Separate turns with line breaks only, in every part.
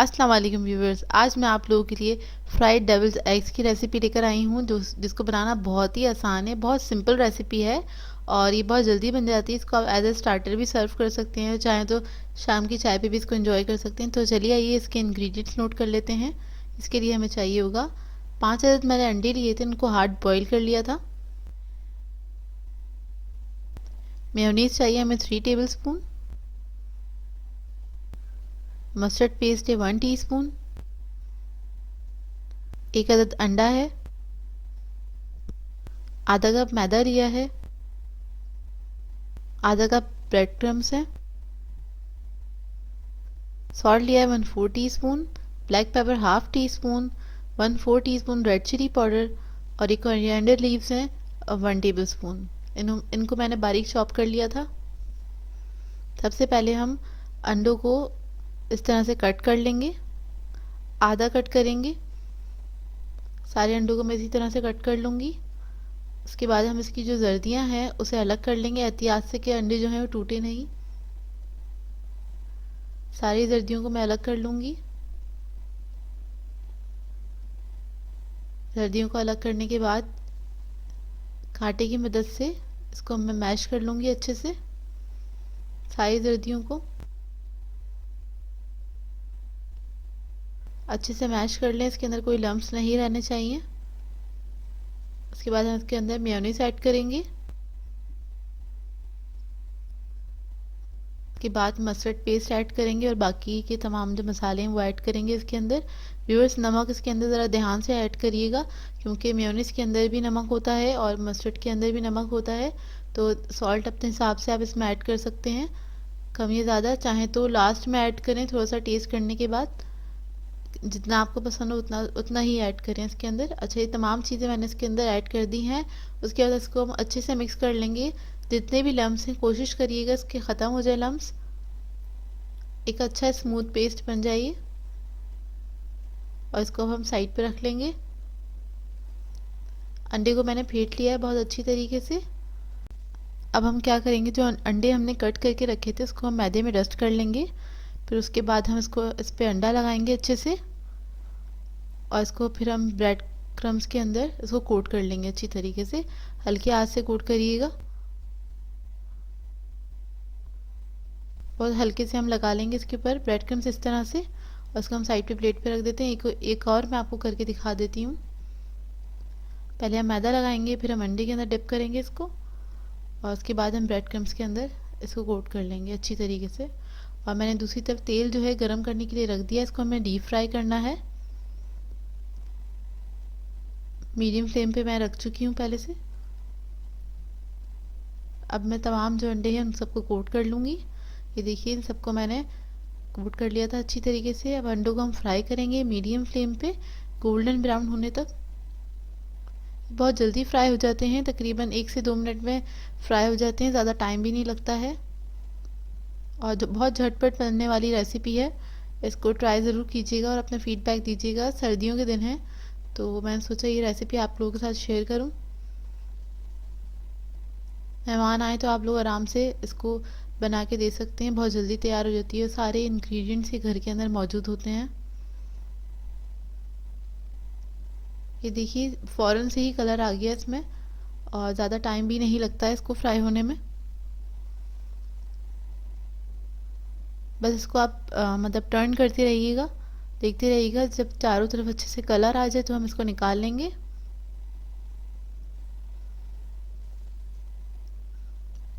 अस्सलाम वालेकुम व्यूवर्स। आज मैं आप लोगों के लिए फ्राइड डेविल्स एग्स की रेसिपी लेकर आई हूँ जिसको बनाना बहुत ही आसान है। बहुत सिंपल रेसिपी है और ये बहुत जल्दी बन जाती है। इसको आप एज ए स्टार्टर भी सर्व कर सकते हैं, चाहे तो शाम की चाय पे भी इसको एंजॉय कर सकते हैं। तो चलिए आइए इसके इंग्रेडिएंट्स नोट कर लेते हैं। इसके लिए हमें चाहिए होगा 5 अदद मैंने अंडे लिए थे, उनको हार्ड बॉईल कर लिया था। मेयोनीज चाहिए हमें 3 टेबल स्पून। मस्टर्ड पेस्ट है 1 टीस्पून। 1 अदद अंडा है। आधा कप मैदा लिया है। आधा कप ब्रेड क्रम्स है। सॉल्ट लिया है 1/4 teaspoon. Black pepper half teaspoon. 1/4 teaspoon red chilli powder और एक कोरिएंडर लीव्स हैं 1 टेबल स्पून। इनको मैंने बारीक चॉप कर लिया था। सबसे पहले हम अंडों को इस तरह से कट कर लेंगे, आधा कट करेंगे। सारे अंडों को मैं इसी तरह से कट कर लूँगी। उसके बाद हम इसकी जो जर्दियाँ हैं उसे अलग कर लेंगे, एहतियात से कि अंडे जो हैं वो टूटे नहीं। सारी जर्दियों को मैं अलग कर लूँगी। जर्दियों को अलग करने के बाद कांटे की मदद से इसको मैं मैश कर लूँगी अच्छे से, सारी जर्दियों को अच्छे से मैश कर लें। इसके अंदर कोई लम्प्स नहीं रहने चाहिए। उसके बाद हम इसके अंदर मेयोनीज ऐड करेंगे। के बाद मस्टर्ड पेस्ट ऐड करेंगे और बाकी के तमाम जो मसाले हैं वो ऐड करेंगे इसके अंदर। व्यूअर्स, नमक इसके अंदर ज़रा ध्यान से ऐड करिएगा क्योंकि मेयोनीज के अंदर भी नमक होता है और मस्टर्ड के अंदर भी नमक होता है। तो सॉल्ट अपने हिसाब से आप इसमें ऐड कर सकते हैं, कम या ज़्यादा। चाहे तो लास्ट में ऐड करें थोड़ा सा टेस्ट करने के बाद, जितना आपको पसंद हो उतना उतना ही ऐड करें इसके अंदर। अच्छा, ये तमाम चीज़ें मैंने इसके अंदर ऐड कर दी हैं। उसके बाद इसको हम अच्छे से मिक्स कर लेंगे। जितने भी लम्स हैं कोशिश करिएगा इसके ख़त्म हो जाए लम्स, एक अच्छा स्मूथ पेस्ट बन जाइए। और इसको हम साइड पे रख लेंगे। अंडे को मैंने फेंट लिया है बहुत अच्छी तरीके से। अब हम क्या करेंगे, जो अंडे हमने कट करके रखे थे उसको हम मैदे में डस्ट कर लेंगे। फिर उसके बाद हम इस पे अंडा लगाएंगे अच्छे से और इसको फिर हम ब्रेड क्रम्स के अंदर इसको कोट कर लेंगे अच्छी तरीके से। हल्के हाथ से कोट करिएगा, बहुत हल्के से हम लगा लेंगे इसके ऊपर ब्रेड क्रम्स इस तरह से। और इसको हम साइड पे प्लेट पे रख देते हैं। एक और मैं आपको करके दिखा देती हूँ। पहले हम मैदा लगाएंगे, फिर हम अंडे के अंदर डिप करेंगे इसको और उसके बाद हम ब्रेड क्रम्स के अंदर इसको कोट कर लेंगे अच्छी तरीके से। और मैंने दूसरी तरफ तेल जो है गरम करने के लिए रख दिया। इसको हमें डीप फ्राई करना है। मीडियम फ्लेम पे मैं रख चुकी हूँ पहले से। अब मैं तमाम जो अंडे हैं उन सबको कोट कर लूँगी। ये देखिए, इन सबको मैंने कोट कर लिया था अच्छी तरीके से। अब अंडों को हम फ्राई करेंगे मीडियम फ्लेम पे गोल्डन ब्राउन होने तक। बहुत जल्दी फ्राई हो जाते हैं, तकरीबन 1 से 2 मिनट में फ्राई हो जाते हैं, ज़्यादा टाइम भी नहीं लगता है और जो बहुत झटपट बनने वाली रेसिपी है। इसको ट्राई ज़रूर कीजिएगा और अपना फीडबैक दीजिएगा। सर्दियों के दिन हैं तो मैंने सोचा ये रेसिपी आप लोगों के साथ शेयर करूं। मेहमान आए तो आप लोग आराम से इसको बना के दे सकते हैं, बहुत जल्दी तैयार हो जाती है। सारे इंग्रेडिएंट्स ही घर के अंदर मौजूद होते हैं। ये देखिए, फ़ौरन से ही कलर आ गया इसमें और ज़्यादा टाइम भी नहीं लगता है इसको फ्राई होने में। बस इसको आप मतलब टर्न करते रहिएगा, देखते रहिएगा। जब चारों तरफ अच्छे से कलर आ जाए तो हम इसको निकाल लेंगे।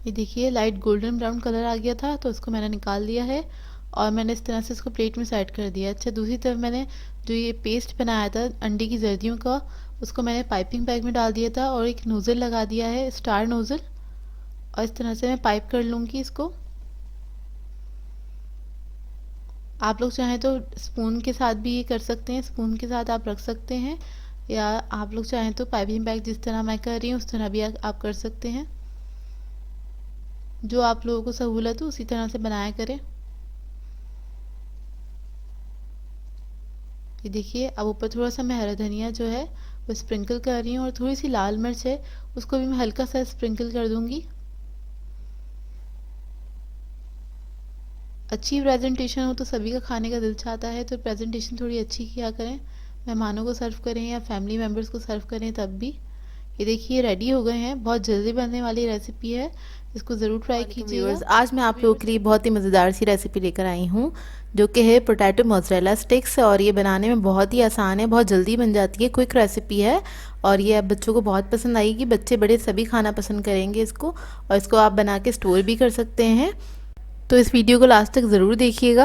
ये देखिए, लाइट गोल्डन ब्राउन कलर आ गया था तो इसको मैंने निकाल दिया है और मैंने इस तरह से इसको प्लेट में सेट कर दिया। अच्छा, दूसरी तरफ मैंने जो ये पेस्ट बनाया था अंडे की जर्दियों का, उसको मैंने पाइपिंग बैग में डाल दिया था और एक नोज़ल लगा दिया है, स्टार नोज़ल। और इस तरह से मैं पाइप कर लूँगी इसको। आप लोग चाहें तो स्पून के साथ भी ये कर सकते हैं, स्पून के साथ आप रख सकते हैं, या आप लोग चाहें तो पाइपिंग बैग जिस तरह मैं कर रही हूँ उस तरह भी आप कर सकते हैं। जो आप लोगों को सहूलत हो उसी तरह से बनाया करें। ये देखिए, अब ऊपर थोड़ा सा मैं हरा धनिया जो है वो स्प्रिंकल कर रही हूँ और थोड़ी सी लाल मिर्च है उसको भी मैं हल्का सा स्प्रिंकल कर दूंगी। अच्छी प्रेजेंटेशन हो तो सभी का खाने का दिल चाहता है, तो प्रेजेंटेशन थोड़ी अच्छी किया करें। मेहमानों को सर्व करें या फैमिली मेम्बर्स को सर्व करें तब भी। ये देखिए रेडी हो गए हैं, बहुत जल्दी बनने वाली रेसिपी है, इसको ज़रूर ट्राई कीजिएगा।
व्यूअर्स, आज मैं आप लोगों के लिए बहुत ही मज़ेदार सी रेसिपी लेकर आई हूँ जो कि है पोटैटो मोज़रेला स्टिक्स। और ये बनाने में बहुत ही आसान है, बहुत जल्दी बन जाती है, क्विक रेसिपी है। और ये अब बच्चों को बहुत पसंद आएगी, बच्चे बड़े सभी खाना पसंद करेंगे इसको। और इसको आप बना के स्टोर भी कर सकते हैं। तो इस वीडियो को लास्ट तक ज़रूर देखिएगा।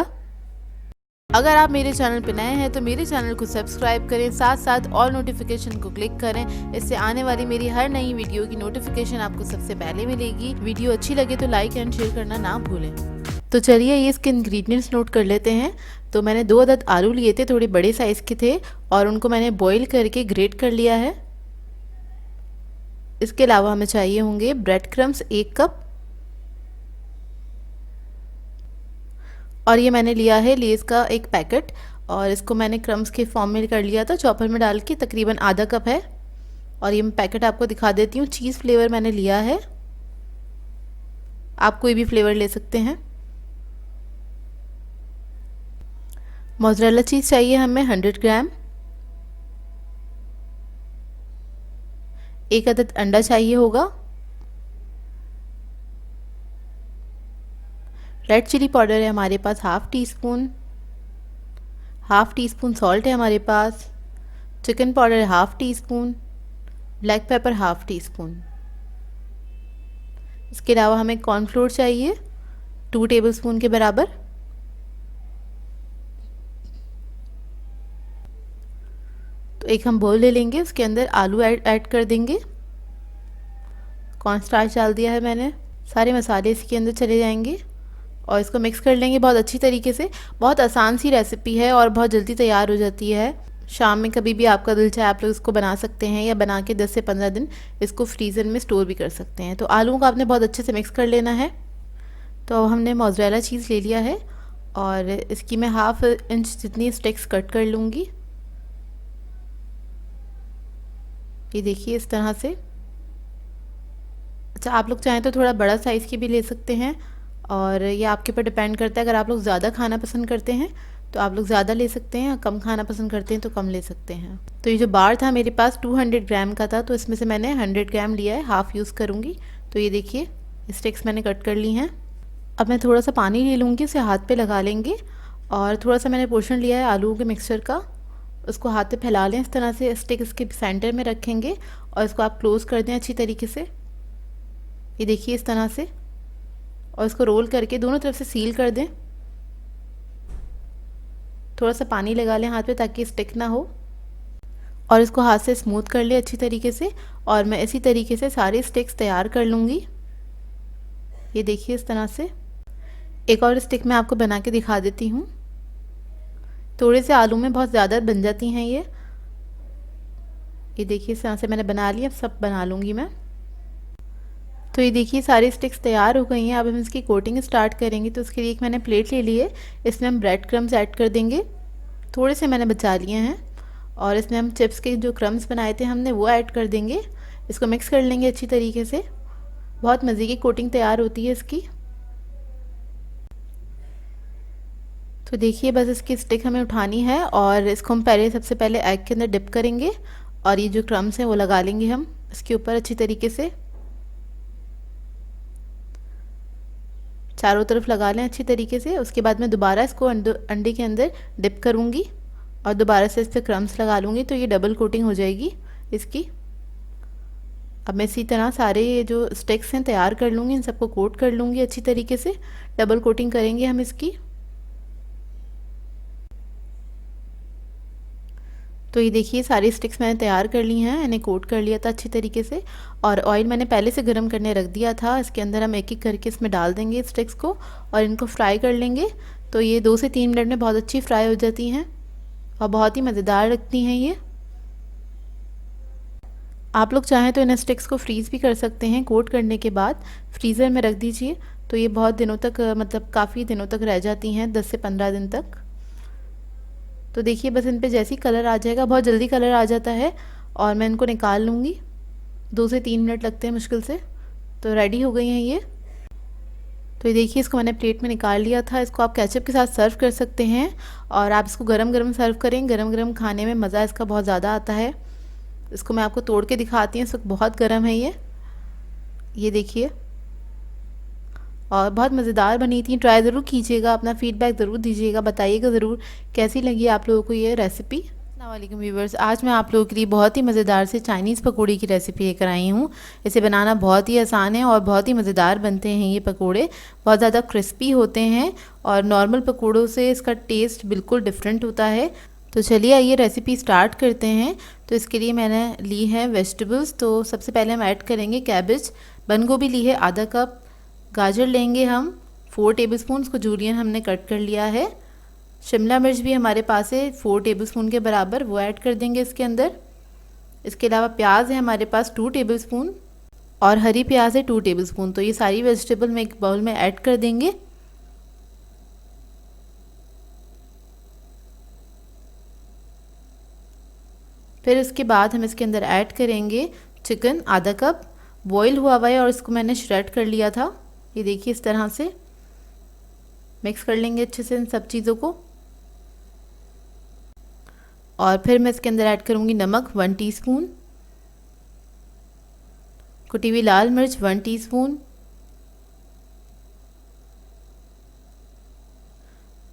अगर आप मेरे चैनल पर नए हैं तो मेरे चैनल को सब्सक्राइब करें, साथ साथ ऑल नोटिफिकेशन को क्लिक करें। इससे आने वाली मेरी हर नई वीडियो की नोटिफिकेशन आपको सबसे पहले मिलेगी। वीडियो अच्छी लगे तो लाइक एंड शेयर करना ना भूलें। तो चलिए ये इसके इंग्रेडिएंट्स नोट कर लेते हैं। तो मैंने 2 अदद आलू लिए थे, थोड़े बड़े साइज़ के थे, और उनको मैंने बॉईल करके ग्रेट कर लिया है। इसके अलावा हमें चाहिए होंगे ब्रेड क्रम्स 1 कप, और ये मैंने लिया है लेस का एक पैकेट, और इसको मैंने क्रम्स के फॉर्म में कर लिया था चॉपर में डाल के, तकरीबन आधा कप है। और ये मैं पैकेट आपको दिखा देती हूँ। चीज़ फ्लेवर मैंने लिया है, आप कोई भी फ्लेवर ले सकते हैं। मोज़रेला चीज़ चाहिए हमें 100 ग्राम। 1 अदद अंडा चाहिए होगा। रेड चिली पाउडर है हमारे पास half teaspoon. Half teaspoon salt है हमारे पास। चिकन पाउडर है half teaspoon. Black pepper half teaspoon. इसके अलावा हमें कॉर्नफ्लोर चाहिए 2 टेबलस्पून के बराबर। तो एक हम बोल ले लेंगे, उसके अंदर आलू ऐड कर देंगे। कॉर्नस्टार्च डाल दिया है मैंने। सारे मसाले इसके अंदर चले जाएंगे और इसको मिक्स कर लेंगे बहुत अच्छी तरीके से। बहुत आसान सी रेसिपी है और बहुत जल्दी तैयार हो जाती है। शाम में कभी भी आपका दिल चाहे आप लोग इसको बना सकते हैं, या बना के 10 से 15 दिन इसको फ्रीज़र में स्टोर भी कर सकते हैं। तो आलूओं को आपने बहुत अच्छे से मिक्स कर लेना है। तो हमने मोज़रेला चीज़ ले लिया है और इसकी मैं 1/2 इंच जितनी स्टिक्स कट कर लूँगी। ये देखिए इस तरह से। अच्छा, आप लोग चाहें तो थोड़ा बड़ा साइज़ की भी ले सकते हैं, और ये आपके ऊपर डिपेंड करता है। अगर आप लोग ज़्यादा खाना पसंद करते हैं तो आप लोग ज़्यादा ले सकते हैं, कम खाना पसंद करते हैं तो कम ले सकते हैं। तो ये जो बार था मेरे पास 200 ग्राम का था, तो इसमें से मैंने 100 ग्राम लिया है, हाफ़ यूज़ करूँगी। तो ये देखिए स्टिक्स मैंने कट कर ली हैं। अब मैं थोड़ा सा पानी ले लूँगी, उसे हाथ पे लगा लेंगे, और थोड़ा सा मैंने पोर्शन लिया है आलू के मिक्सचर का, उसको हाथ पे फैला लें इस तरह से। स्टिक इसके सेंटर में रखेंगे और इसको आप क्लोज़ कर दें अच्छी तरीके से। ये देखिए इस तरह से, और इसको रोल करके दोनों तरफ से सील कर दें। थोड़ा सा पानी लगा लें हाथ पे ताकि स्टिक ना हो, और इसको हाथ से स्मूथ कर लें अच्छी तरीके से। और मैं इसी तरीके से सारी स्टिक्स तैयार कर लूँगी। ये देखिए इस तरह से। एक और स्टिक मैं आपको बना के दिखा देती हूँ। थोड़े से आलू में बहुत ज़्यादा बन जाती हैं ये देखिए इस तरह से मैंने बना लिया। अब सब बना लूँगी मैं। तो ये देखिए सारी स्टिक्स तैयार हो गई हैं। अब हम इसकी कोटिंग स्टार्ट करेंगे। तो उसके लिए एक मैंने प्लेट ले ली है, इसमें हम ब्रेड क्रम्स ऐड कर देंगे। थोड़े से मैंने बचा लिए हैं, और इसमें हम चिप्स के जो क्रम्स बनाए थे हमने वो ऐड कर देंगे। इसको मिक्स कर लेंगे अच्छी तरीके से। बहुत मज़े की कोटिंग तैयार होती है इसकी। तो देखिए बस इसकी स्टिक हमें उठानी है, और इसको हम सबसे पहले एग के अंदर डिप करेंगे, और ये जो क्रम्स हैं वो लगा लेंगे हम इसके ऊपर अच्छी तरीके से। चारों तरफ लगा लें अच्छी तरीके से। उसके बाद मैं दोबारा इसको अंडे के अंदर डिप करूँगी और दोबारा से इस पर क्रम्स लगा लूँगी, तो ये डबल कोटिंग हो जाएगी इसकी। अब मैं इसी तरह सारे ये जो स्टिक्स हैं तैयार कर लूँगी, इन सबको कोट कर लूँगी अच्छी तरीके से। डबल कोटिंग करेंगे हम इसकी। तो ये देखिए सारी स्टिक्स मैंने तैयार कर ली हैं, इन्हें कोट कर लिया था अच्छी तरीके से, और ऑयल मैंने पहले से गर्म करने रख दिया था। इसके अंदर हम एक एक करके इसमें डाल देंगे स्टिक्स को, और इनको फ्राई कर लेंगे। तो ये 2 से 3 मिनट में बहुत अच्छी फ्राई हो जाती हैं और बहुत ही मज़ेदार लगती हैं ये। आप लोग चाहें तो इन स्टिक्स को फ्रीज़ भी कर सकते हैं। कोट करने के बाद फ्रीज़र में रख दीजिए, तो ये बहुत दिनों तक मतलब काफ़ी दिनों तक रह जाती हैं, 10 से 15 दिन तक। तो देखिए बस इन पे जैसे ही कलर आ जाएगा, बहुत जल्दी कलर आ जाता है, और मैं इनको निकाल लूँगी। 2 से 3 मिनट लगते हैं मुश्किल से। तो रेडी हो गई हैं ये। तो ये देखिए इसको मैंने प्लेट में निकाल लिया था। इसको आप केचप के साथ सर्व कर सकते हैं और आप इसको गरम गरम सर्व करें। गरम गरम खाने में मज़ा इसका बहुत ज़्यादा आता है। इसको मैं आपको तोड़ के दिखाती हूँ। इस वक्त बहुत गर्म है ये देखिए, और बहुत मज़ेदार बनी थी। ट्राई ज़रूर कीजिएगा, अपना फीडबैक ज़रूर दीजिएगा, बताइएगा ज़रूर कैसी लगी आप लोगों को ये रेसिपी। अस्सलाम वालेकुम व्यूवर्स, आज मैं आप लोगों के लिए बहुत ही मज़ेदार से चाइनीज़ पकौड़े की रेसिपी लेकर आई हूँ। इसे बनाना बहुत ही आसान है और बहुत ही मज़ेदार बनते हैं ये पकौड़े। बहुत ज़्यादा क्रिस्पी होते हैं और नॉर्मल पकौड़ों से इसका टेस्ट बिल्कुल डिफरेंट होता है। तो चलिए आइए रेसिपी स्टार्ट करते हैं। तो इसके लिए मैंने ली है वेजिटेबल्स। तो सबसे पहले हम ऐड करेंगे कैबेज। बंद गोभी ली है आधा कप। गाजर लेंगे हम 4 टेबलस्पून, उसको जूलियन हमने कट कर लिया है। शिमला मिर्च भी हमारे पास है 4 टेबलस्पून के बराबर, वो ऐड कर देंगे इसके अंदर। इसके अलावा प्याज है हमारे पास 2 टेबलस्पून और हरी प्याज है 2 टेबलस्पून। तो ये सारी वेजिटेबल में एक बाउल में ऐड कर देंगे। फिर इसके बाद हम इसके अंदर ऐड करेंगे चिकन आधा कप। बॉईल हुआ हुआ है और इसको मैंने श्रेड कर लिया था। ये देखिए इस तरह से मिक्स कर लेंगे अच्छे से इन सब चीज़ों को। और फिर मैं इसके अंदर ऐड करूँगी नमक 1 टीस्पून, कुटी हुई लाल मिर्च 1 टीस्पून,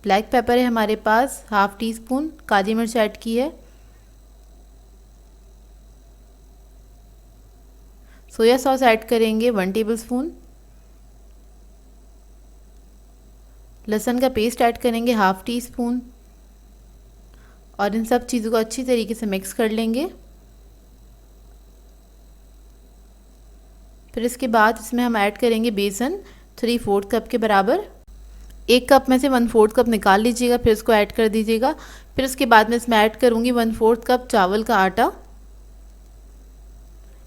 ब्लैक पेपर है हमारे पास हाफ टी स्पून, काली मिर्च ऐड की है, सोया सॉस ऐड करेंगे 1 टेबलस्पून, लहसुन का पेस्ट ऐड करेंगे हाफ टी स्पून और इन सब चीज़ों को अच्छी तरीके से मिक्स कर लेंगे। फिर इसके बाद इसमें हम ऐड करेंगे बेसन 3/4 कप के बराबर। 1 कप में से 1/4 कप निकाल लीजिएगा, फिर इसको ऐड कर दीजिएगा। फिर इसके बाद में इसमें ऐड करूँगी 1/4 कप चावल का आटा।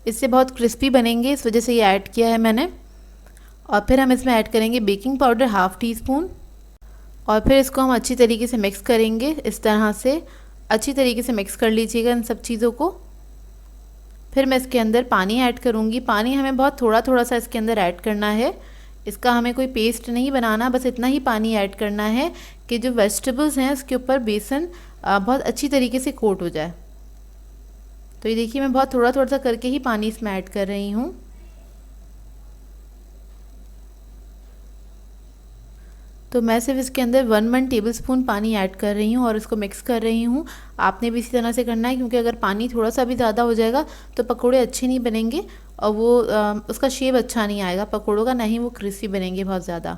इससे बहुत क्रिस्पी बनेंगे, इस वजह से ये ऐड किया है मैंने। और फिर हम इसमें ऐड करेंगे baking powder half tea spoon और फिर इसको हम अच्छी तरीके से मिक्स करेंगे। इस तरह से अच्छी तरीके से मिक्स कर लीजिएगा इन सब चीज़ों को। फिर मैं इसके अंदर पानी ऐड करूँगी। पानी हमें बहुत थोड़ा थोड़ा सा इसके अंदर ऐड करना है। इसका हमें कोई पेस्ट नहीं बनाना, बस इतना ही पानी ऐड करना है कि जो वेजिटेबल्स हैं उसके ऊपर बेसन बहुत अच्छी तरीके से कोट हो जाए। तो ये देखिए मैं बहुत थोड़ा थोड़ा सा करके ही पानी इसमें ऐड कर रही हूँ। तो मैं सिर्फ इसके अंदर 1 टेबलस्पून पानी ऐड कर रही हूँ और इसको मिक्स कर रही हूँ। आपने भी इसी तरह से करना है, क्योंकि अगर पानी थोड़ा सा भी ज़्यादा हो जाएगा तो पकोड़े अच्छे नहीं बनेंगे और वो उसका शेप अच्छा नहीं आएगा पकोड़ों का, ना ही वो क्रिस्पी बनेंगे बहुत ज़्यादा।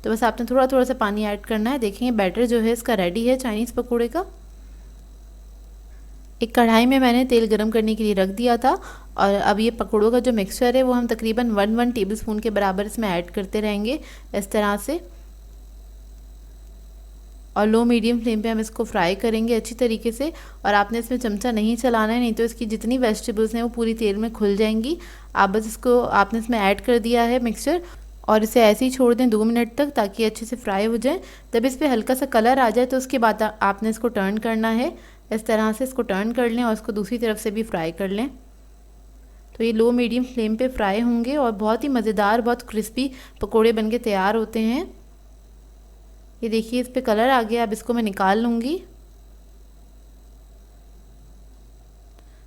तो बस आपने थोड़ा थोड़ा सा पानी ऐड करना है। देखेंगे बैटर जो है इसका रेडी है चाइनीज़ पकोड़े का। एक कढ़ाई में मैंने तेल गरम करने के लिए रख दिया था और अब ये पकोड़ों का जो मिक्सचर है वो हम तकरीबन 1 टेबलस्पून के बराबर इसमें ऐड करते रहेंगे इस तरह से। और लो मीडियम फ्लेम पे हम इसको फ्राई करेंगे अच्छी तरीके से। और आपने इसमें चमचा नहीं चलाना है, नहीं तो इसकी जितनी वेजिटेबल्स हैं वो पूरी तेल में खुल जाएंगी। आप बस इसको आपने इसमें ऐड कर दिया है मिक्सचर और इसे ऐसे ही छोड़ दें 2 मिनट तक, ताकि अच्छे से फ्राई हो जाए। तब इस पर हल्का सा कलर आ जाए तो उसके बाद आपने इसको टर्न करना है। इस तरह से इसको टर्न कर लें और इसको दूसरी तरफ से भी फ्राई कर लें। तो ये लो मीडियम फ्लेम पे फ्राई होंगे और बहुत ही मज़ेदार, बहुत क्रिस्पी पकोड़े बनके तैयार होते हैं। ये देखिए इस पे कलर आ गया। अब इसको मैं निकाल लूँगी।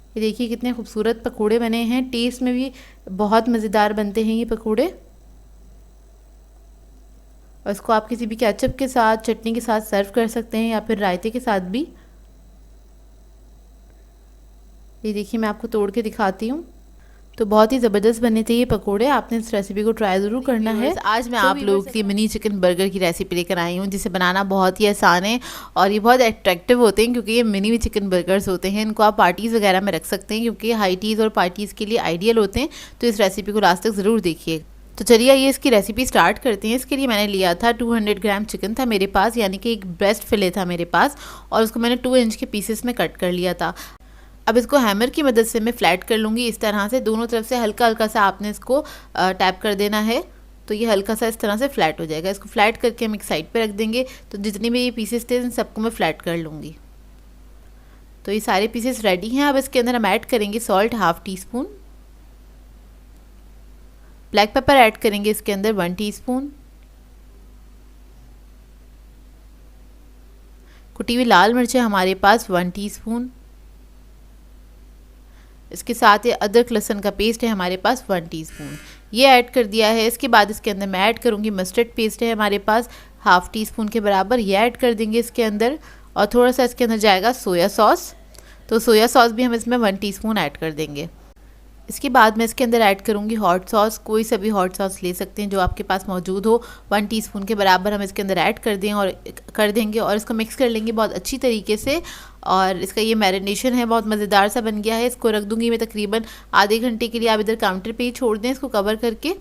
ये देखिए कितने खूबसूरत पकोड़े बने हैं। टेस्ट में भी बहुत मज़ेदार बनते हैं ये पकोड़े। और इसको आप किसी भी केचप के साथ, चटनी के साथ सर्व कर सकते हैं या फिर रायते के साथ भी। ये देखिए मैं आपको तोड़ के दिखाती हूँ। तो बहुत ही ज़बरदस्त बने थे ये पकोड़े। आपने इस रेसिपी को ट्राई ज़रूर करना है। आज मैं आप लोगों के लिए मिनी चिकन बर्गर की रेसिपी लेकर आई हूँ, जिसे बनाना बहुत ही आसान है और ये बहुत अट्रैक्टिव होते हैं, क्योंकि ये मिनी चिकन बर्गर्स होते हैं। इनको आप पार्टीज़ वगैरह में रख सकते हैं, क्योंकि हाई टीज़ और पार्टीज़ के लिए आइडियल होते हैं। तो इस रेसिपी को लास्ट तक ज़रूर देखिए। तो चलिए आइए इसकी रेसिपी स्टार्ट करते हैं। इसके लिए मैंने लिया था 200 ग्राम चिकन था मेरे पास, यानी कि एक ब्रेस्ट फिले था मेरे पास, और उसको मैंने 2 इंच के पीसेस में कट कर लिया था। अब इसको हैमर की मदद से मैं फ्लैट कर लूँगी इस तरह से। दोनों तरफ से हल्का हल्का सा आपने इसको टैप कर देना है, तो ये हल्का सा इस तरह से फ्लैट हो जाएगा। इसको फ्लैट करके हम एक साइड पे रख देंगे। तो जितने भी ये पीसेस थे इन सबको मैं फ्लैट कर लूँगी। तो ये सारे पीसेस रेडी हैं। अब इसके अंदर हम ऐड करेंगे salt half teaspoon, black paper add करेंगे इसके अंदर 1 टीस्पून, कुटी हुई लाल मिर्चें हमारे पास 1 टीस्पून। इसके साथ ये अदरक लहसुन का पेस्ट है हमारे पास 1 टीस्पून, ये ऐड कर दिया है। इसके बाद इसके अंदर मैं ऐड करूँगी मस्टर्ड पेस्ट है हमारे पास हाफ़ टी स्पून के बराबर, ये ऐड कर देंगे इसके अंदर। और थोड़ा सा इसके अंदर जाएगा सोया सॉस, तो सोया सॉस भी हम इसमें 1 टीस्पून ऐड कर देंगे। इसके बाद मैं इसके अंदर ऐड करूँगी हॉट सॉस, कोई सा भी हॉट सॉस ले सकते हैं जो आपके पास मौजूद हो। 1 टीस्पून के बराबर हम इसके अंदर ऐड कर देंगे और इसको मिक्स कर लेंगे बहुत अच्छी तरीके से। और इसका ये मैरिनेशन है बहुत मज़ेदार सा बन गया है। इसको रख दूँगी मैं तकरीबन आधे घंटे के लिए। आप इधर काउंटर पे ही छोड़ दें इसको कवर करके।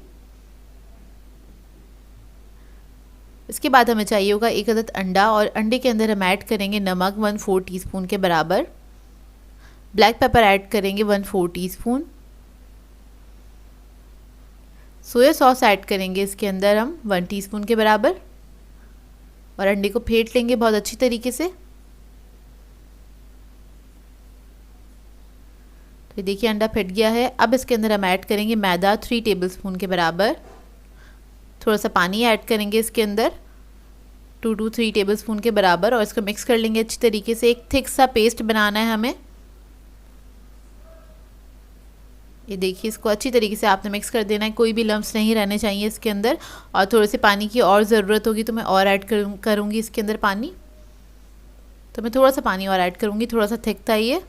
इसके बाद हमें चाहिए होगा 1 अदद अंडा, और अंडे के अंदर हम ऐड करेंगे नमक 1/4 टीस्पून के बराबर, ब्लैक पेपर ऐड करेंगे 1/4 टीस्पून, सोया सॉस ऐड करेंगे इसके अंदर हम 1 टीस्पून के बराबर, और अंडे को फेंट लेंगे बहुत अच्छी तरीके से। तो देखिए अंडा फेंट गया है। अब इसके अंदर हम ऐड करेंगे मैदा 3 टेबलस्पून के बराबर, थोड़ा सा पानी ऐड करेंगे इसके अंदर 2 to 3 टेबलस्पून के बराबर, और इसको मिक्स कर लेंगे अच्छी तरीके से। एक थिक सा पेस्ट बनाना है हमें। ये देखिए इसको अच्छी तरीके से आपने मिक्स कर देना है, कोई भी लम्स नहीं रहने चाहिए इसके अंदर। और थोड़े से पानी की और ज़रूरत होगी तो मैं और ऐड करूँगी इसके अंदर पानी। तो मैं थोड़ा सा पानी और ऐड करूँगी, थोड़ा सा थिक था ये,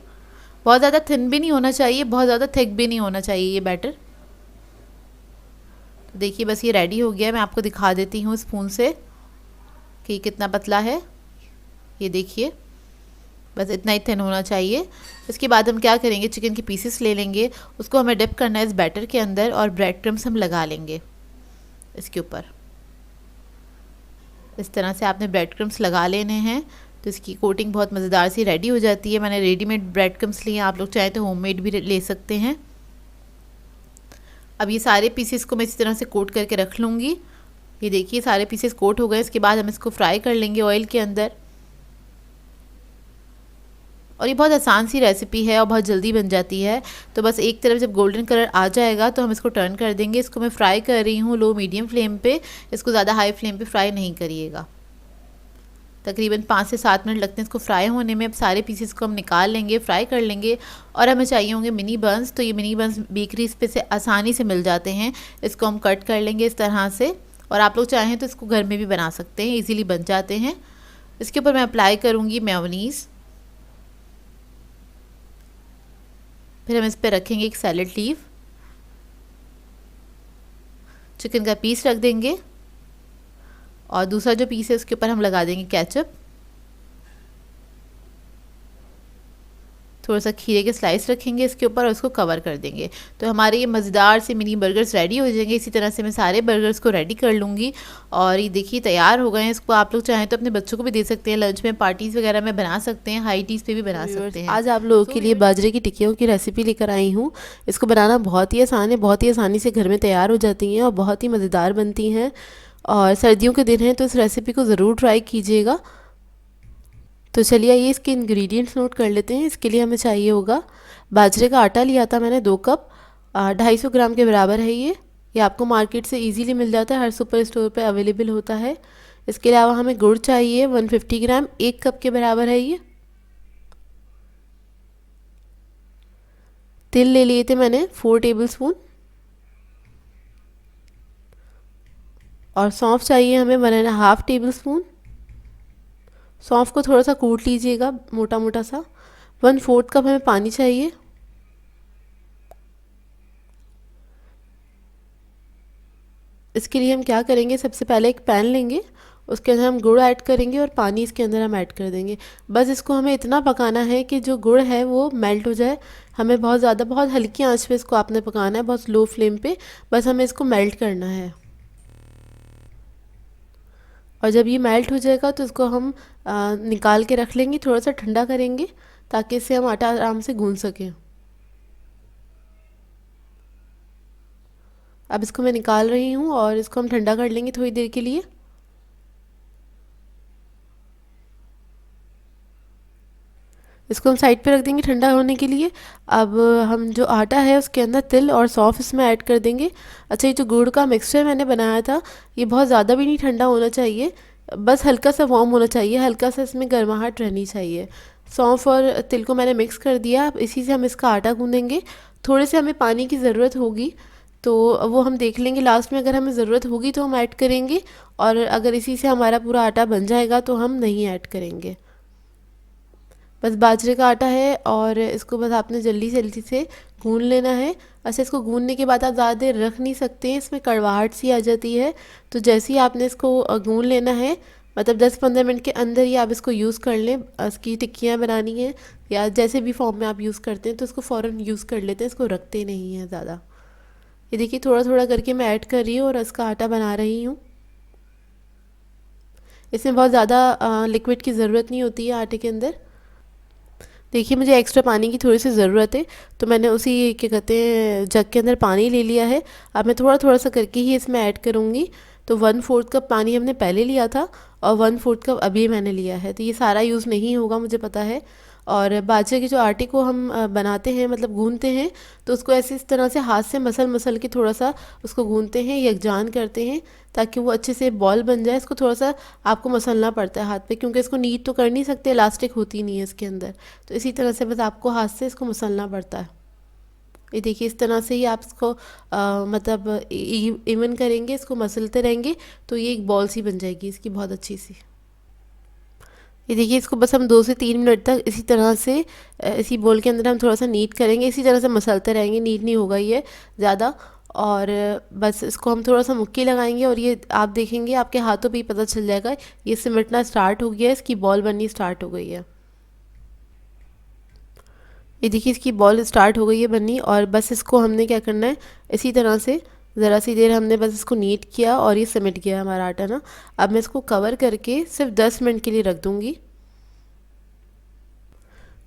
बहुत ज़्यादा थिन भी नहीं होना चाहिए, बहुत ज़्यादा थिक भी नहीं होना चाहिए ये बैटर। तो देखिए बस ये रेडी हो गया है। मैं आपको दिखा देती हूँ स्पून से कि कितना पतला है। ये देखिए बस इतना ही थिन होना चाहिए। इसके बाद हम क्या करेंगे, चिकन के पीसेस ले लेंगे, उसको हमें डिप करना है इस बैटर के अंदर, और ब्रेड क्रम्स हम लगा लेंगे इसके ऊपर। इस तरह से आपने ब्रेड क्रम्स लगा लेने हैं, तो इसकी कोटिंग बहुत मज़ेदार सी रेडी हो जाती है। मैंने रेडीमेड ब्रेड क्रम्स लिए, आप लोग चाहें तो होममेड भी ले सकते हैं। अब ये सारे पीसेस को मैं इसी तरह से कोट करके रख लूँगी। ये देखिए सारे पीसेस कोट हो गए। इसके बाद हम इसको फ्राई कर लेंगे ऑयल के अंदर, और ये बहुत आसान सी रेसिपी है और बहुत जल्दी बन जाती है। तो बस एक तरफ जब गोल्डन कलर आ जाएगा तो हम इसको टर्न कर देंगे। इसको मैं फ्राई कर रही हूँ लो मीडियम फ्लेम पे, इसको ज़्यादा हाई फ्लेम पे फ्राई नहीं करिएगा। तकरीबन 5 से 7 मिनट लगते हैं इसको फ्राई होने में। अब सारे पीसेस को हम निकाल लेंगे, फ्राई कर लेंगे। और हमें चाहिए होंगे मिनी बन्स, तो ये मिनी बन्स बेकरीज पे से आसानी से मिल जाते हैं। इसको हम कट कर लेंगे इस तरह से, और आप लोग चाहें तो इसको घर में भी बना सकते हैं, ईजिली बन जाते हैं। इसके ऊपर मैं अप्लाई करूँगी मेयोनीज़, फिर हम इस पर रखेंगे एक सैलेड लीफ, चिकन का पीस रख देंगे, और दूसरा जो पीस है उसके ऊपर हम लगा देंगे केचप, थोड़ा सा खीरे के स्लाइस रखेंगे इसके ऊपर और उसको कवर कर देंगे। तो हमारे ये मज़ेदार से मिनी बर्गर्स रेडी हो जाएंगे। इसी तरह से मैं सारे बर्गर्स को रेडी कर लूँगी, और ये देखिए तैयार हो गए हैं। इसको आप लोग चाहें तो अपने बच्चों को भी दे सकते हैं, लंच में पार्टीज़ वगैरह में बना सकते हैं, हाई टीज़ पे भी बना सकते हैं।
आज आप लोगों के लिए बाजरे की टिक्कियों की रेसिपी लेकर आई हूँ। इसको बनाना बहुत ही आसान है, बहुत ही आसानी से घर में तैयार हो जाती हैं और बहुत ही मज़ेदार बनती हैं। और सर्दियों के दिन हैं तो इस रेसिपी को ज़रूर ट्राई कीजिएगा। तो चलिए आइए इसके इंग्रेडिएंट्स नोट कर लेते हैं। इसके लिए हमें चाहिए होगा बाजरे का आटा लिया था मैंने 2 कप, 250 ग्राम के बराबर है ये आपको मार्केट से इजीली मिल जाता है, हर सुपर स्टोर पे अवेलेबल होता है। इसके अलावा हमें गुड़ चाहिए 150 ग्राम, 1 कप के बराबर है ये। तिल ले लिए थे मैंने 4 टेबलस्पून, और सौंफ चाहिए हमें 1.5 टेबलस्पून। सौंफ को थोड़ा सा कूट लीजिएगा मोटा मोटा सा। 1/4 कप हमें पानी चाहिए। इसके लिए हम क्या करेंगे, सबसे पहले एक पैन लेंगे, उसके अंदर हम गुड़ ऐड करेंगे और पानी इसके अंदर हम ऐड कर देंगे। बस इसको हमें इतना पकाना है कि जो गुड़ है वो मेल्ट हो जाए। हमें बहुत हल्की आंच पे इसको आपने पकाना है, बहुत लो फ्लेम पे, बस हमें इसको मेल्ट करना है। और जब ये मेल्ट हो जाएगा तो इसको हम निकाल के रख लेंगे, थोड़ा सा ठंडा करेंगे ताकि इससे हम आटा आराम से गूंथ सकें। अब इसको मैं निकाल रही हूँ और इसको हम ठंडा कर लेंगे थोड़ी देर के लिए। इसको हम साइड पे रख देंगे ठंडा होने के लिए। अब हम जो आटा है उसके अंदर तिल और सौंफ इसमें ऐड कर देंगे। अच्छा, ये जो गुड़ का मिक्सचर मैंने बनाया था ये बहुत ज़्यादा भी नहीं ठंडा होना चाहिए, बस हल्का सा वार्म होना चाहिए, हल्का सा इसमें गर्माहट रहनी चाहिए। सौंफ और तिल को मैंने मिक्स कर दिया। अब इसी से हम इसका आटा गूँधेंगे। थोड़े से हमें पानी की ज़रूरत होगी, तो वो हम देख लेंगे लास्ट में, अगर हमें ज़रूरत होगी तो हम ऐड करेंगे, और अगर इसी से हमारा पूरा आटा बन जाएगा तो हम नहीं ऐड करेंगे। बस बाजरे का आटा है और इसको बस आपने जल्दी जल्दी से गूंद लेना है। अच्छा, इसको गूंदने के बाद आप ज़्यादा देर रख नहीं सकते हैं, इसमें कड़वाहट सी आ जाती है। तो जैसे ही आपने इसको गूंद लेना है, मतलब 10-15 मिनट के अंदर ही आप इसको यूज़ कर लें। इसकी टिक्कियाँ बनानी है या जैसे भी फॉर्म में आप यूज़ करते हैं तो इसको फ़ौरन यूज़ कर लेते हैं, इसको रखते नहीं हैं ज़्यादा। ये देखिए थोड़ा थोड़ा करके मैं ऐड कर रही हूँ और इसका आटा बना रही हूँ। इसमें बहुत ज़्यादा लिक्विड की ज़रूरत नहीं होती है आटे के अंदर। देखिए मुझे एक्स्ट्रा पानी की थोड़ी सी ज़रूरत है, तो मैंने उसी क्या कहते हैं जग के अंदर पानी ले लिया है। अब मैं थोड़ा थोड़ा सा करके ही इसमें ऐड करूँगी। तो 1/4 कप पानी हमने पहले लिया था और 1/4 कप अभी मैंने लिया है, तो ये सारा यूज़ नहीं होगा मुझे पता है। और बाजरे के जो आटे को हम बनाते हैं, मतलब गूंदते हैं, तो उसको ऐसे इस तरह से हाथ से मसल मसल के थोड़ा सा उसको गूंदते हैं, यकजान करते हैं, ताकि वो अच्छे से बॉल बन जाए। इसको थोड़ा सा आपको मसलना पड़ता है हाथ पे, क्योंकि इसको नीट तो कर नहीं सकते, इलास्टिक होती नहीं है इसके अंदर। तो इसी तरह से बस आपको हाथ से इसको मसलना पड़ता है। ये देखिए इस तरह से ही आप इसको मतलब इवन करेंगे, इसको मसलते रहेंगे तो ये एक बॉल सी बन जाएगी इसकी, बहुत अच्छी सी। ये देखिए इसको बस हम 2 से 3 मिनट तक इसी तरह से इसी बोल के अंदर हम थोड़ा सा नीट करेंगे, इसी तरह से मसलते रहेंगे, नीट नहीं होगा ये ज़्यादा। और बस इसको हम थोड़ा सा मुक्की लगाएंगे और ये आप देखेंगे आपके हाथों पे ही पता चल जाएगा ये सिमटना स्टार्ट हो गया है, इसकी बॉल बननी स्टार्ट हो गई है। ये देखिए इसकी बॉल स्टार्ट हो गई है बननी, और बस इसको हमने क्या करना है, इसी तरह से ज़रा सी देर हमने बस इसको नीट किया और ये सिमट गया हमारा आटा ना। अब मैं इसको कवर करके सिर्फ 10 मिनट के लिए रख दूँगी।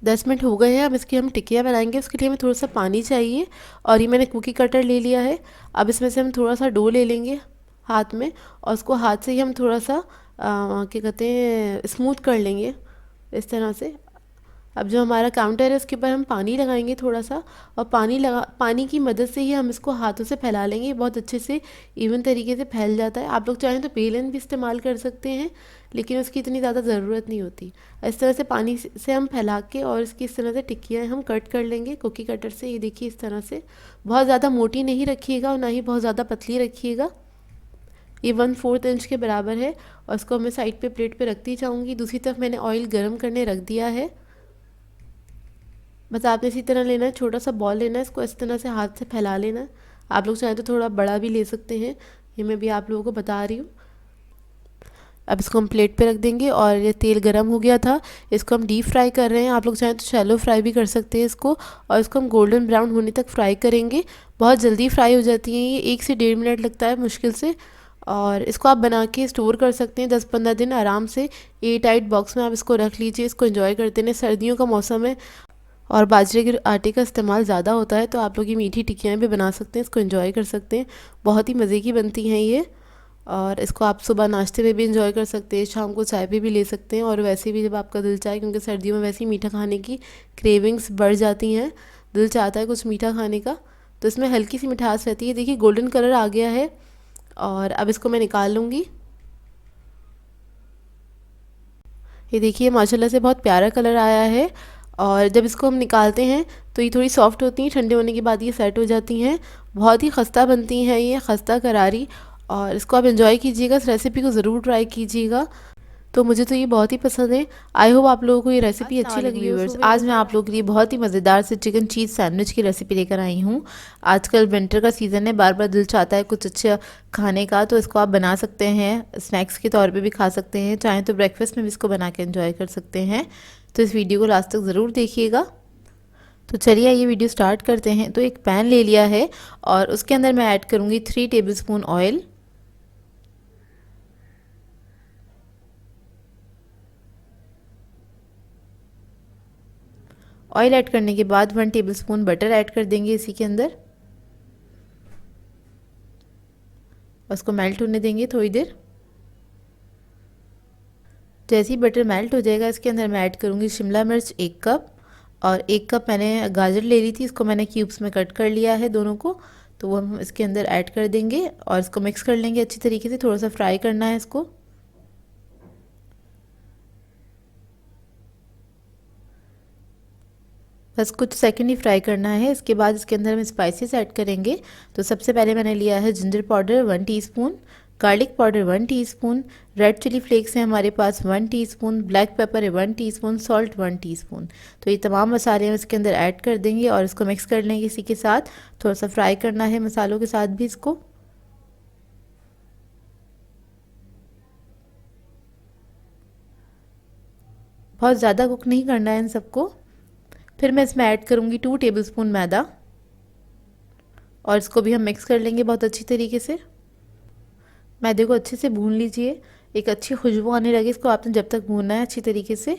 10 मिनट हो गए हैं। अब इसकी हम टिक्कियाँ बनाएंगे, उसके लिए हमें थोड़ा सा पानी चाहिए, और ये मैंने कुकी कटर ले लिया है। अब इसमें से हम थोड़ा सा डो ले लेंगे हाथ में, और उसको हाथ से ही हम थोड़ा सा क्या कहते हैं स्मूथ कर लेंगे इस तरह से। अब जो हमारा काउंटर है उसके ऊपर हम पानी लगाएंगे थोड़ा सा, और पानी की मदद से ही हम इसको हाथों से फैला लेंगे, बहुत अच्छे से इवन तरीके से फैल जाता है। आप लोग चाहें तो बेलन भी इस्तेमाल कर सकते हैं, लेकिन उसकी इतनी ज़्यादा ज़रूरत नहीं होती। इस तरह से पानी से हम फैला के और इसकी इस तरह से टिक्कियाँ हम कट कर लेंगे कुकी कटर से। ये देखिए इस तरह से, बहुत ज़्यादा मोटी नहीं रखिएगा और ना ही बहुत ज़्यादा पतली रखिएगा। ये 1/4 इंच के बराबर है, और इसको मैं साइड पे प्लेट पे रखती जाऊँगी। दूसरी तरफ मैंने ऑयल गर्म करने रख दिया है। बस आपने इसी तरह लेना है, छोटा सा बॉल लेना है, इसको इस तरह से हाथ से फैला लेना है। आप लोग चाहें तो थोड़ा बड़ा भी ले सकते हैं, ये मैं भी आप लोगों को बता रही हूँ। अब इसको हम प्लेट पे रख देंगे, और ये तेल गरम हो गया था, इसको हम डीप फ्राई कर रहे हैं। आप लोग चाहें तो शैलो फ्राई भी कर सकते हैं इसको, और इसको हम गोल्डन ब्राउन होने तक फ्राई करेंगे। बहुत जल्दी फ्राई हो जाती हैं ये, 1 से 1.5 मिनट लगता है मुश्किल से। और इसको आप बना के स्टोर कर सकते हैं 10-15 दिन आराम से। एयर टाइट बॉक्स में आप इसको रख लीजिए, इसको एंजॉय करते हैं। सर्दियों का मौसम है और बाजरे के आटे का इस्तेमाल ज़्यादा होता है, तो आप लोग ये मीठी टिक्कियाँ भी बना सकते हैं, इसको एंजॉय कर सकते हैं। बहुत ही मज़े की बनती हैं ये, और इसको आप सुबह नाश्ते में भी एंजॉय कर सकते हैं, शाम को चाय पे भी ले सकते हैं, और वैसे भी जब आपका दिल चाहे, क्योंकि सर्दियों में वैसे ही मीठा खाने की क्रेविंग्स बढ़ जाती हैं, दिल चाहता है कुछ मीठा खाने का, तो इसमें हल्की सी मिठास रहती है। देखिए गोल्डन कलर आ गया है, और अब इसको मैं निकाल लूँगी। ये देखिए माशाल्लाह से बहुत प्यारा कलर आया है, और जब इसको हम निकालते हैं तो ये थोड़ी सॉफ्ट होती हैं, ठंडे होने के बाद ये सेट हो जाती हैं। बहुत ही खस्ता बनती हैं ये, खस्ता करारी, और इसको आप एंजॉय कीजिएगा, इस रेसिपी को ज़रूर ट्राई कीजिएगा। तो मुझे तो ये बहुत ही पसंद है। आई होप आप लोगों को ये रेसिपी अच्छी लगी व्यूअर्स। आज मैं आप लोगों के लिए बहुत ही मज़ेदार से चिकन चीज़ सैंडविच की रेसिपी लेकर आई हूँ। आजकल विंटर का सीज़न है, बार बार दिल चाहता है कुछ अच्छा खाने का, तो इसको आप बना सकते हैं, स्नैक्स के तौर पे भी खा सकते हैं, चाहें तो ब्रेकफास्ट में भी इसको बना के एंजॉय कर सकते हैं। तो इस वीडियो को लास्ट तक ज़रूर देखिएगा। तो चलिए ये वीडियो स्टार्ट करते हैं। तो एक पैन ले लिया है, और उसके अंदर मैं ऐड करूँगी 3 टेबलस्पून ऑयल। ऑयल ऐड करने के बाद 1 टेबलस्पून बटर ऐड कर देंगे इसी के अंदर, उसको मेल्ट होने देंगे थोड़ी देर। जैसे ही बटर मेल्ट हो जाएगा, इसके अंदर मैं ऐड करूँगी शिमला मिर्च 1 कप, और 1 कप मैंने गाजर ले ली थी, इसको मैंने क्यूब्स में कट कर लिया है दोनों को, तो वो हम इसके अंदर ऐड कर देंगे और इसको मिक्स कर लेंगे अच्छी तरीके से। थोड़ा सा फ्राई करना है इसको।
बस कुछ सेकंड ही फ्राई करना है। इसके बाद इसके अंदर हम स्पाइसेस ऐड करेंगे। तो सबसे पहले मैंने लिया है ginger powder 1 teaspoon, garlic powder 1 teaspoon, red chilli flakes है हमारे पास 1 टीस्पून, ब्लैक पेपर है 1 टीस्पून, सॉल्ट 1 टीस्पून। तो ये तमाम मसाले हम इसके अंदर ऐड कर देंगे और इसको मिक्स कर लेंगे। इसी के साथ थोड़ा सा फ्राई करना है मसालों के साथ भी इसको। बहुत ज़्यादा कुक नहीं करना है इन सबको। फिर मैं इसमें ऐड करूँगी 2 टेबलस्पून मैदा और इसको भी हम मिक्स कर लेंगे बहुत अच्छी तरीके से। मैदे को अच्छे से भून लीजिए, एक अच्छी खुशबू आने लगे इसको आपने जब तक भूनना है अच्छी तरीके से।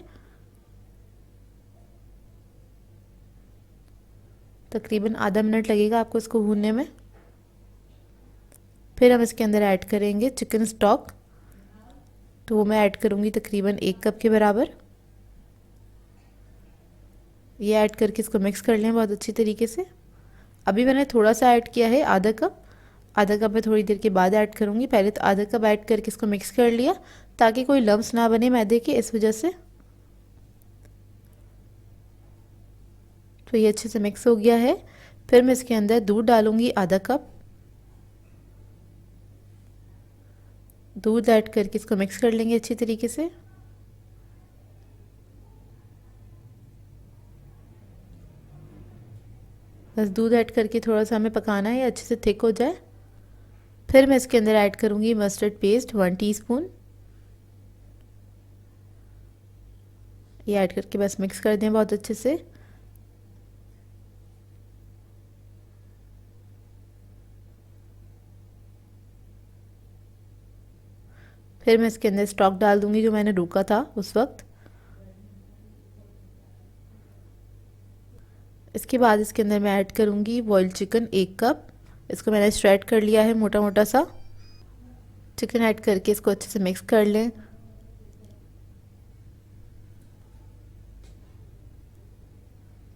तकरीबन आधा मिनट लगेगा आपको इसको भूनने में। फिर हम इसके अंदर ऐड करेंगे चिकन स्टॉक। तो वो मैं ऐड करूँगी तकरीबन 1 कप के बराबर। ये ऐड करके इसको मिक्स कर लें बहुत अच्छी तरीके से। अभी मैंने थोड़ा सा ऐड किया है आधा कप मैं थोड़ी देर के बाद ऐड करूँगी। पहले तो आधा कप ऐड करके इसको मिक्स कर लिया ताकि कोई लम्स ना बने मैदे के, इस वजह से। तो ये अच्छे से मिक्स हो गया है। फिर मैं इसके अंदर दूध डालूँगी आधा कप। दूध ऐड करके इसको मिक्स कर लेंगे अच्छी तरीके से। बस दूध ऐड करके थोड़ा सा हमें पकाना है, अच्छे से थिक हो जाए। फिर मैं इसके अंदर ऐड करूँगी मस्टर्ड पेस्ट 1 टीस्पून। ये ऐड करके बस मिक्स कर दें बहुत अच्छे से। फिर मैं इसके अंदर स्टॉक डाल दूँगी जो मैंने रोका था उस वक्त। इसके बाद इसके अंदर मैं ऐड करूँगी बॉइल्ड चिकन 1 कप। इसको मैंने श्रेड कर लिया है मोटा मोटा सा। चिकन ऐड करके इसको अच्छे से मिक्स कर लें।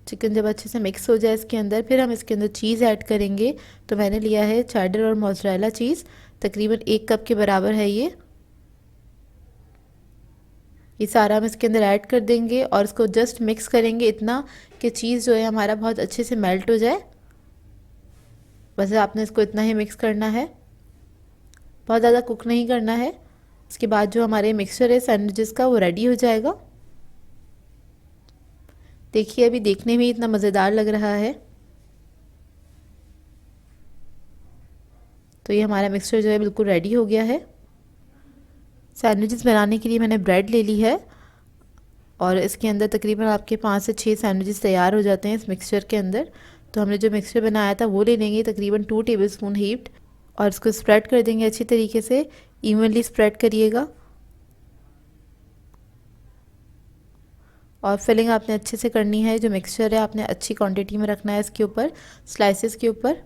चिकन जब अच्छे से मिक्स हो जाए इसके अंदर, फिर हम इसके अंदर चीज़ ऐड करेंगे। तो मैंने लिया है चेडर और मोज़रेला चीज़, तकरीबन 1 कप के बराबर है ये सारा हम इसके अंदर ऐड कर देंगे और इसको जस्ट मिक्स करेंगे इतना कि चीज़ जो है हमारा बहुत अच्छे से मेल्ट हो जाए। बस आपने इसको इतना ही मिक्स करना है, बहुत ज़्यादा कुक नहीं करना है। इसके बाद जो हमारे मिक्सचर है सैंडविचेस का वो रेडी हो जाएगा। देखिए अभी देखने में इतना मज़ेदार लग रहा है। तो ये हमारा मिक्सचर जो है बिल्कुल रेडी हो गया है। सैंडविचेस बनाने के लिए मैंने ब्रेड ले ली है और इसके अंदर तकरीबन आपके 5 से 6 सैंडविचेस तैयार हो जाते हैं इस मिक्सचर के अंदर। तो हमने जो मिक्सचर बनाया था वो ले लेंगे तकरीबन 2 टेबलस्पून हीप्ड और इसको स्प्रेड कर देंगे अच्छी तरीके से। इवनली स्प्रेड करिएगा और फिलिंग आपने अच्छे से करनी है। जो मिक्सचर है आपने अच्छी क्वांटिटी में रखना है इसके ऊपर, स्लाइसेस के ऊपर।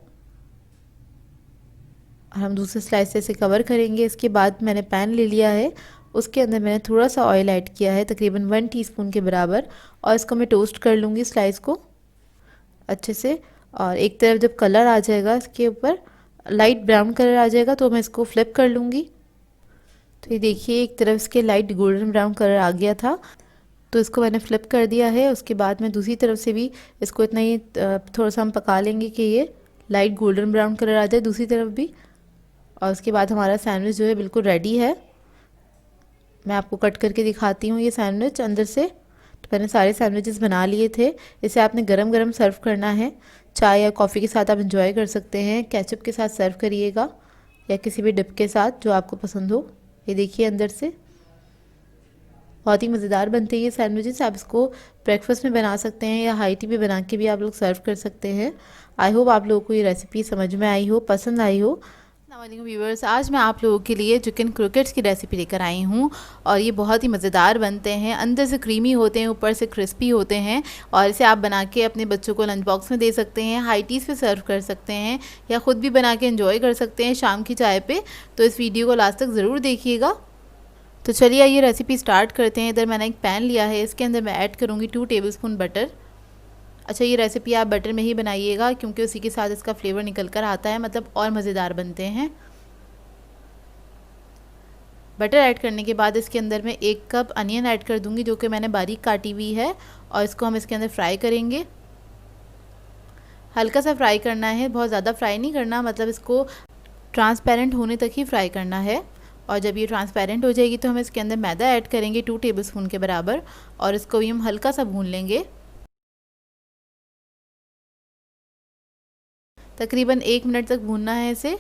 और हम दूसरे स्लाइस से कवर करेंगे। इसके बाद मैंने पैन ले लिया है, उसके अंदर मैंने थोड़ा सा ऑयल ऐड किया है तकरीबन 1 टीस्पून के बराबर और इसको मैं टोस्ट कर लूँगी स्लाइस को अच्छे से। और एक तरफ जब कलर आ जाएगा इसके ऊपर, लाइट ब्राउन कलर आ जाएगा, तो मैं इसको फ्लिप कर लूँगी। तो ये देखिए एक तरफ इसके लाइट गोल्डन ब्राउन कलर आ गया था, तो इसको मैंने फ्लिप कर दिया है। उसके बाद मैं दूसरी तरफ से भी इसको इतना ही थोड़ा सा हम पका लेंगे कि ये लाइट गोल्डन ब्राउन कलर आ जाए दूसरी तरफ भी। और उसके बाद हमारा सैंडविच जो है बिल्कुल रेडी है। मैं आपको कट करके दिखाती हूँ ये सैंडविच अंदर से। तो मैंने सारे सैंडविचेस बना लिए थे। इसे आपने गरम गरम सर्व करना है, चाय या कॉफ़ी के साथ आप इंजॉय कर सकते हैं। केचप के साथ सर्व करिएगा या किसी भी डिप के साथ जो आपको पसंद हो। ये देखिए अंदर से बहुत ही मज़ेदार बनते हैं ये सैंडविचेस। आप इसको ब्रेकफास्ट में बना सकते हैं या हाई टी में बना के भी आप लोग सर्व कर सकते हैं। आई होप आप लोगों को ये रेसिपी समझ में आई हो, पसंद आई हो। अस्सलाम व्यूवर्स, आज मैं आप लोगों के लिए चिकन क्रोकेट्स की रेसिपी लेकर आई हूँ और ये बहुत ही मज़ेदार बनते हैं। अंदर से क्रीमी होते हैं, ऊपर से क्रिस्पी होते हैं और इसे आप बना के अपने बच्चों को लंच बॉक्स में दे सकते हैं, हाई टीज़ पे सर्व कर सकते हैं या ख़ुद भी बना के एंजॉय कर सकते हैं शाम की चाय पे। तो इस वीडियो को लास्ट तक ज़रूर देखिएगा। तो चलिए ये रेसिपी स्टार्ट करते हैं। इधर मैंने एक पैन लिया है, इसके अंदर मैं ऐड करूँगी 2 टेबलस्पून बटर। अच्छा, ये रेसिपी आप बटर में ही बनाइएगा क्योंकि उसी के साथ इसका फ्लेवर निकल कर आता है, मतलब और मज़ेदार बनते हैं। बटर ऐड करने के बाद इसके अंदर मैं 1 कप अनियन ऐड कर दूंगी जो कि मैंने बारीक काटी हुई है और इसको हम इसके अंदर फ्राई करेंगे। हल्का सा फ्राई करना है, बहुत ज़्यादा फ्राई नहीं करना, मतलब इसको ट्रांसपेरेंट होने तक ही फ्राई करना है। और जब ये ट्रांसपेरेंट हो जाएगी तो हम इसके अंदर मैदा ऐड करेंगे 2 टेबलस्पून के बराबर, और इसको भी हम हल्का सा भून लेंगे। तकरीबन 1 मिनट तक भूनना है इसे।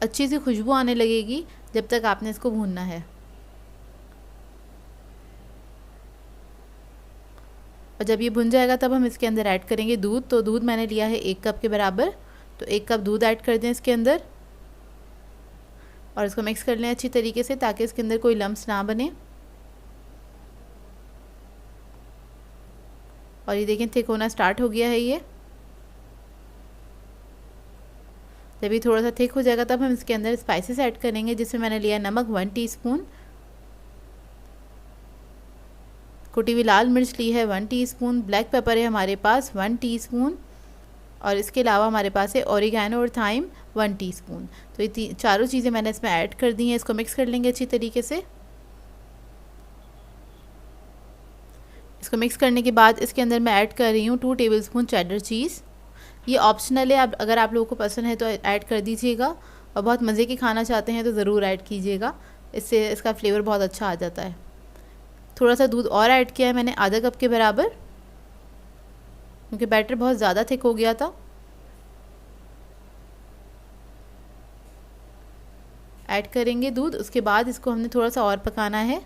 अच्छी सी खुशबू आने लगेगी जब तक आपने इसको भूनना है। और जब ये भुन जाएगा तब हम इसके अंदर ऐड करेंगे दूध। तो दूध मैंने लिया है 1 कप के बराबर, तो 1 कप दूध ऐड कर दें इसके अंदर और इसको मिक्स कर लें अच्छी तरीके से ताकि इसके अंदर कोई लम्स ना बने। और ये देखें थिक होना स्टार्ट हो गया है ये। जब ये थोड़ा सा थिक हो जाएगा तब हम इसके अंदर स्पाइसेस ऐड करेंगे, जिसमें मैंने लिया नमक 1 टीस्पून, कुटी हुई लाल मिर्च ली है 1 टीस्पून, ब्लैक पेपर है हमारे पास 1 टीस्पून, और इसके अलावा हमारे पास है ओरिगैनो और थाइम 1 टीस्पून। तो ये चारों चीज़ें मैंने इसमें ऐड कर दी हैं। इसको मिक्स कर लेंगे अच्छी तरीके से। इसको मिक्स करने के बाद इसके अंदर मैं ऐड कर रही हूँ 2 टेबलस्पून चेडर चीज़। ये ऑप्शनल है, अब अगर आप लोगों को पसंद है तो ऐड कर दीजिएगा, और बहुत मज़े की खाना चाहते हैं तो ज़रूर ऐड कीजिएगा, इससे इसका फ्लेवर बहुत अच्छा आ जाता है। थोड़ा सा दूध और ऐड किया है मैंने आधा कप के बराबर, क्योंकि बैटर बहुत ज़्यादा थिक हो गया था। ऐड करेंगे दूध, उसके बाद इसको हमने थोड़ा सा और पकाना है।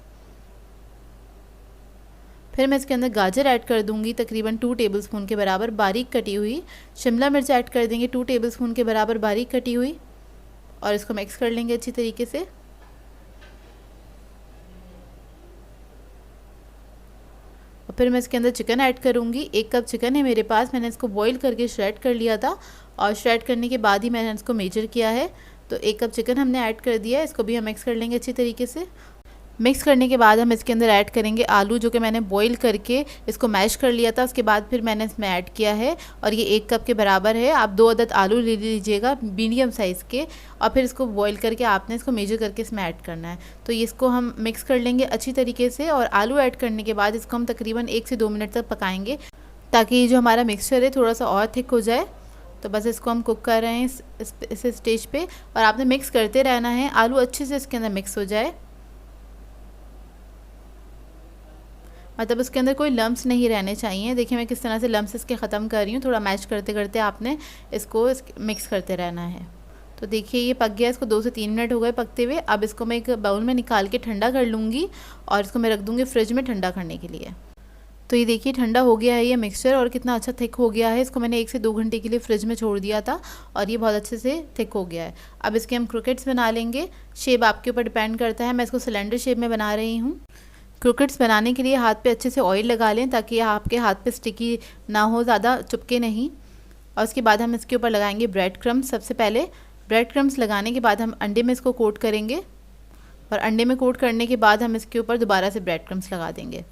फिर मैं इसके अंदर गाजर ऐड कर दूंगी तकरीबन 2 टेबलस्पून के बराबर बारीक कटी हुई। शिमला मिर्च ऐड कर देंगे 2 टेबलस्पून के बराबर बारीक कटी हुई, और इसको मिक्स कर लेंगे अच्छी तरीके से। और फिर मैं इसके अंदर चिकन ऐड करूँगी। 1 कप चिकन है मेरे पास, मैंने इसको बॉईल करके श्रेड कर लिया था, और श्रेड करने के बाद ही मैंने इसको मेजर किया है। तो 1 कप चिकन हमने ऐड कर दिया है, इसको भी हम मिक्स कर लेंगे अच्छी तरीके से। मिक्स करने के बाद हम इसके अंदर ऐड करेंगे आलू, जो कि मैंने बॉईल करके इसको मैश कर लिया था, उसके बाद फिर मैंने इसमें ऐड किया है, और ये 1 कप के बराबर है। आप 2 अदद आलू ले लीजिएगा मीडियम साइज़ के, और फिर इसको बॉईल करके आपने इसको मेजर करके इसमें ऐड करना है। तो ये इसको हम मिक्स कर लेंगे अच्छी तरीके से, और आलू ऐड करने के बाद इसको हम तकरीबन 1 से 2 मिनट तक पकाएंगे, ताकि ये जो हमारा मिक्सचर है थोड़ा सा और थिक हो जाए। तो बस इसको हम कुक कर रहे हैं इस स्टेज पे, और आपने मिक्स करते रहना है, आलू अच्छे से इसके अंदर मिक्स हो जाए, मतलब उसके अंदर कोई लम्स नहीं रहने चाहिए। देखिए मैं किस तरह से लम्स इसके ख़त्म कर रही हूँ। थोड़ा मैश करते करते आपने इसको मिक्स करते रहना है। तो देखिए ये पक गया, इसको 2 से 3 मिनट हो गए पकते हुए। अब इसको मैं एक बाउल में निकाल के ठंडा कर लूँगी, और इसको मैं रख दूँगी फ्रिज में ठंडा करने के लिए। तो ये देखिए ठंडा हो गया है ये मिक्सचर, और कितना अच्छा थिक हो गया है। इसको मैंने 1 से 2 घंटे के लिए फ्रिज में छोड़ दिया था, और ये बहुत अच्छे से थिक हो गया है। अब इसके हम क्रोकेट्स बना लेंगे। शेप आपके ऊपर डिपेंड करता है, मैं इसको सिलेंडर शेप में बना रही हूँ। क्रोकेट्स बनाने के लिए हाथ पे अच्छे से ऑयल लगा लें, ताकि आपके हाथ पे स्टिकी ना हो, ज़्यादा चुपके नहीं। और उसके बाद हम इसके ऊपर लगाएंगे ब्रेड क्रम्स। सबसे पहले ब्रेड क्रम्स लगाने के बाद हम अंडे में इसको कोट करेंगे, और अंडे में कोट करने के बाद हम इसके ऊपर दोबारा से ब्रेड क्रम्स लगा देंगे,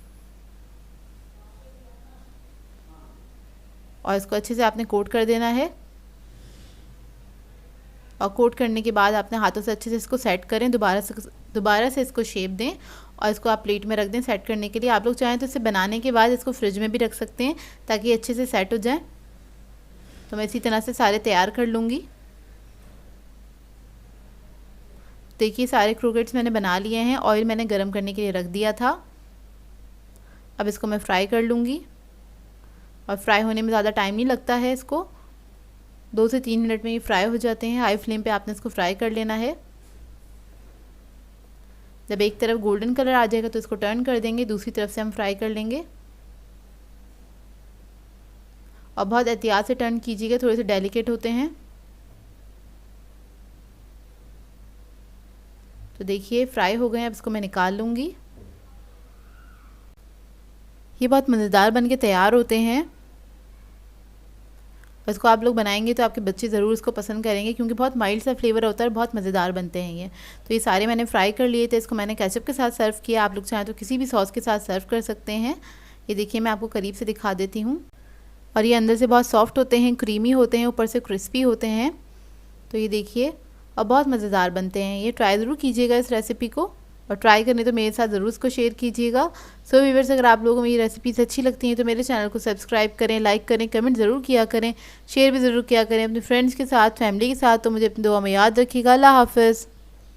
और इसको अच्छे से आपने कोट कर देना है। और कोट करने के बाद आपने हाथों से अच्छे से इसको सेट करें, दोबारा से इसको शेप दें, और इसको आप प्लेट में रख दें सेट करने के लिए। आप लोग चाहें तो इसे बनाने के बाद इसको फ्रिज में भी रख सकते हैं, ताकि अच्छे से सेट हो जाए। तो मैं इसी तरह से सारे तैयार कर लूँगी। देखिए सारे क्रोकेट्स मैंने बना लिए हैं, ऑयल मैंने गरम करने के लिए रख दिया था। अब इसको मैं फ्राई कर लूँगी, और फ्राई होने में ज़्यादा टाइम नहीं लगता है, इसको 2 से 3 मिनट में ये फ्राई हो जाते हैं। हाई फ्लेम पे आपने इसको फ्राई कर लेना है। जब एक तरफ गोल्डन कलर आ जाएगा तो इसको टर्न कर देंगे, दूसरी तरफ से हम फ्राई कर लेंगे, और बहुत एहतियात से टर्न कीजिएगा, थोड़े से डेलिकेट होते हैं। तो देखिए फ्राई हो गए हैं, अब इसको मैं निकाल लूँगी। ये बहुत मज़ेदार बन के तैयार होते हैं। इसको आप लोग बनाएंगे तो आपके बच्चे ज़रूर इसको पसंद करेंगे, क्योंकि बहुत माइल्ड सा फ्लेवर होता है और बहुत मज़ेदार बनते हैं ये। तो ये सारे मैंने फ्राई कर लिए थे, इसको मैंने केचप के साथ सर्व किया। आप लोग चाहें तो किसी भी सॉस के साथ सर्व कर सकते हैं। ये देखिए मैं आपको करीब से दिखा देती हूँ, और ये अंदर से बहुत सॉफ्ट होते हैं, क्रीमी होते हैं, ऊपर से क्रिस्पी होते हैं। तो ये देखिए, और बहुत मज़ेदार बनते हैं ये। ट्राई ज़रूर कीजिएगा इस रेसिपी को। और ट्राई करने तो मेरे साथ ज़रूर इसको शेयर कीजिएगा। सो व्यूअर्स, अगर आप लोगों को मेरी रेसिपीज़ अच्छी लगती हैं तो मेरे चैनल को सब्सक्राइब करें, लाइक करें, कमेंट ज़रूर किया करें, शेयर भी ज़रूर किया करें अपने फ्रेंड्स के साथ, फैमिली के साथ। तो मुझे अपनी दुआ में याद रखिएगा। अल्लाह हाफ़िज़।